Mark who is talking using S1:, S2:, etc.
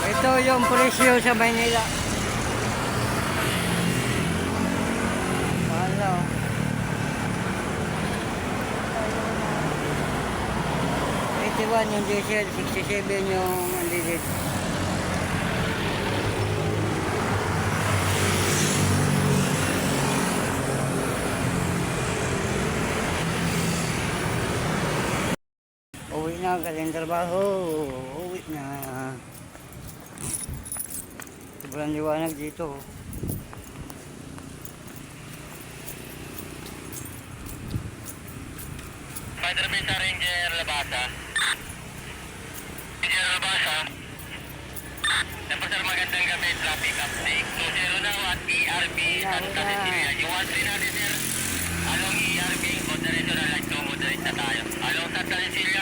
S1: Ito yung presyo sa Maynila. Ano? 81 yung diesel, 67 yung unleaded. Uwi na, galing trabaho. Uwi na. Sobrang liwanag dito.
S2: Spider-Man sa Ranger Labasa. Ranger Labasa. Tapos sir, magandang gabi, traffic update. 20 na at ERB Santa Cecilia. Yung 13 natin sir, along ERB, moderate na like to moderate na tayo. Along Santa Cecilia.